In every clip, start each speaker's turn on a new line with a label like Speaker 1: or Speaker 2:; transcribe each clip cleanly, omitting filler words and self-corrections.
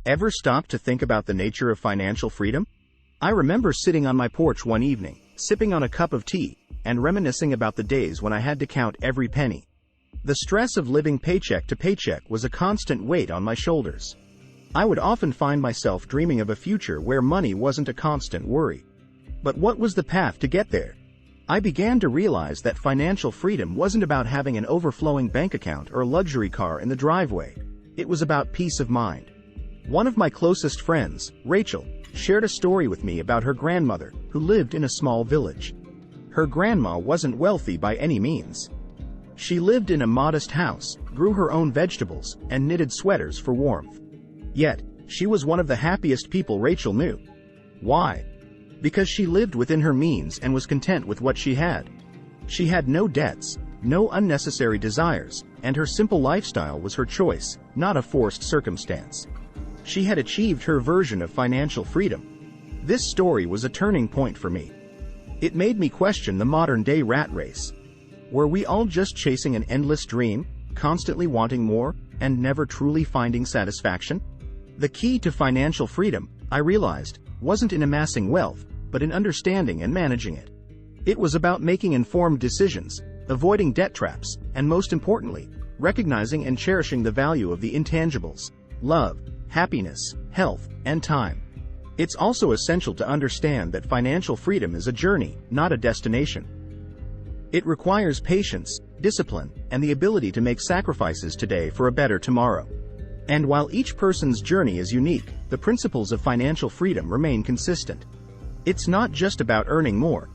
Speaker 1: Ever stop to think about the nature of financial freedom? I remember sitting on my porch one evening, sipping on a cup of tea, and reminiscing about the days when I had to count every penny. The stress of living paycheck to paycheck was a constant weight on my shoulders. I would often find myself dreaming of a future where money wasn't a constant worry. But what was the path to get there? I began to realize that financial freedom wasn't about having an overflowing bank account or a luxury car in the driveway. It was about peace of mind. One of my closest friends, Rachel, shared a story with me about her grandmother, who lived in a small village. Her grandma wasn't wealthy by any means. She lived in a modest house, grew her own vegetables, and knitted sweaters for warmth. Yet, she was one of the happiest people Rachel knew. Why? Because she lived within her means and was content with what she had. She had no debts, no unnecessary desires, and her simple lifestyle was her choice, not a forced circumstance. She had achieved her version of financial freedom. This story was a turning point for me. It made me question the modern-day rat race. Were we all just chasing an endless dream, constantly wanting more, and never truly finding satisfaction? The key to financial freedom, I realized, wasn't in amassing wealth, but in understanding and managing it. It was about making informed decisions, avoiding debt traps, and most importantly, recognizing and cherishing the value of the intangibles: love, happiness, health, and time. It's also essential to understand that financial freedom is a journey, not a destination. It requires patience, discipline, and the ability to make sacrifices today for a better tomorrow. And while each person's journey is unique, the principles of financial freedom remain consistent. It's not just about earning more.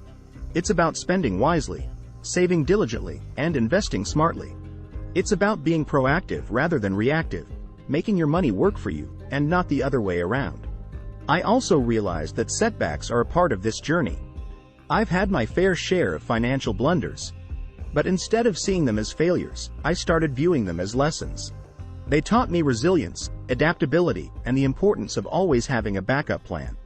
Speaker 1: It's about spending wisely, saving diligently, and investing smartly. It's about being proactive rather than reactive, making your money work for you, and not the other way around. I also realized that setbacks are a part of this journey. I've had my fair share of financial blunders. But instead of seeing them as failures, I started viewing them as lessons. They taught me resilience, adaptability, and the importance of always having a backup plan.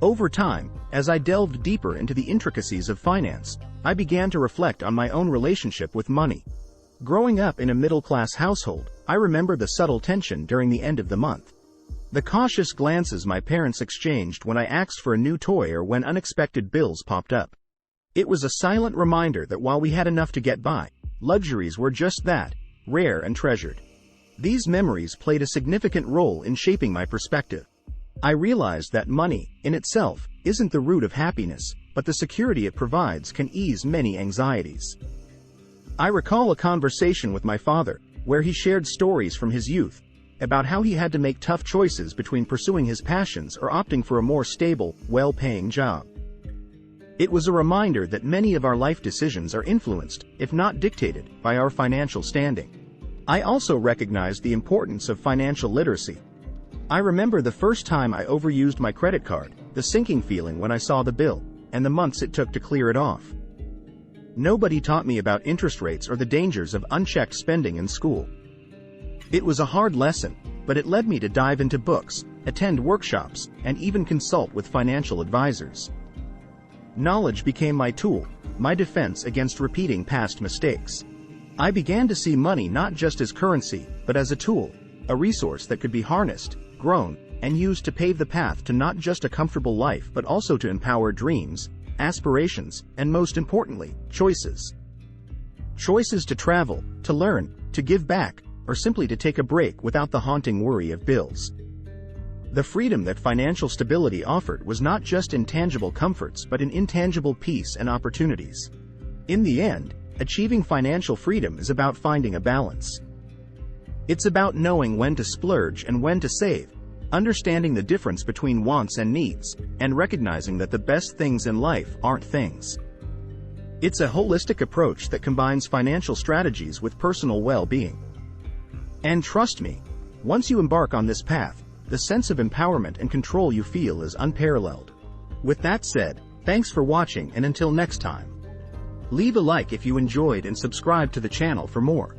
Speaker 1: Over time, as I delved deeper into the intricacies of finance, I began to reflect on my own relationship with money. Growing up in a middle-class household, I remember the subtle tension during the end of the month. The cautious glances my parents exchanged when I asked for a new toy or when unexpected bills popped up. It was a silent reminder that while we had enough to get by, luxuries were just that, rare and treasured. These memories played a significant role in shaping my perspective. I realized that money, in itself, isn't the root of happiness, but the security it provides can ease many anxieties. I recall a conversation with my father, where he shared stories from his youth, about how he had to make tough choices between pursuing his passions or opting for a more stable, well-paying job. It was a reminder that many of our life decisions are influenced, if not dictated, by our financial standing. I also recognized the importance of financial literacy. I remember the first time I overused my credit card, the sinking feeling when I saw the bill, and the months it took to clear it off. Nobody taught me about interest rates or the dangers of unchecked spending in school. It was a hard lesson, but it led me to dive into books, attend workshops, and even consult with financial advisors. Knowledge became my tool, my defense against repeating past mistakes. I began to see money not just as currency, but as a tool, a resource that could be harnessed, grown, and used to pave the path to not just a comfortable life but also to empower dreams, aspirations, and most importantly, choices. Choices to travel, to learn, to give back, or simply to take a break without the haunting worry of bills. The freedom that financial stability offered was not just in tangible comforts but in intangible peace and opportunities. In the end, achieving financial freedom is about finding a balance. It's about knowing when to splurge and when to save, understanding the difference between wants and needs, and recognizing that the best things in life aren't things. It's a holistic approach that combines financial strategies with personal well-being. And trust me, once you embark on this path, the sense of empowerment and control you feel is unparalleled. With that said, thanks for watching, and until next time. Leave a like if you enjoyed and subscribe to the channel for more.